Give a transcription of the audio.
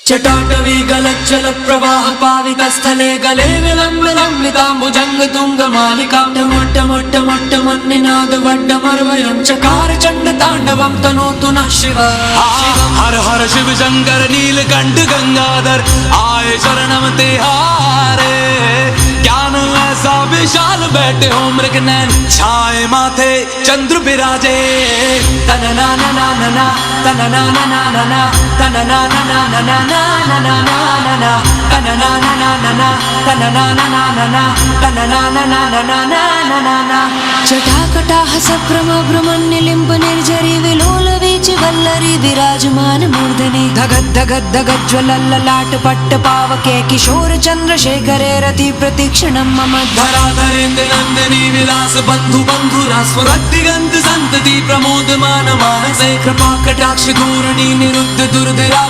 चटाटवी गलज्जल प्रवाह पावितस्थले गले विलम्बिताम्बुजंग तुंग मालिका टमट्टमट्टमट्टमन्निनाद वड्डमर्वयं चकार चंड तांडवं तनोतु नः शिवः। हर हर शिव शंकर नीलकंठ गंगाधर आए शरणम तिहारे। ज्ञान ऐसा विशाल बैठे हो मृग नैन छाए माथे चंद्र विराजे। तना ना ना ना ना ना तना ना ना ना ना ना तना ना ना ना ना ना ना ना ना ना तना ना ना ना ना ना तना ना ना ना ना ना तना ना ना ना ना ना ना ना ना। जटाकटाह सभ्रम भ्रमन्निलिम्ब निर्झरी विलोल वीच वल्लरी विराजमान मूर्धनि धगद धगद धगद ज्वलल्ललाट पट्ट पावके किशोर चंद्रशेखरे रति प्रतीक्षणं मम धराधरेन्द्र नंदिनी विलास बंधु बंधुरा स्वरदिगंत संतति प्रमोदमान मानसे कृपा कटाक्ष धूरणी निरुद्ध दुर्धरा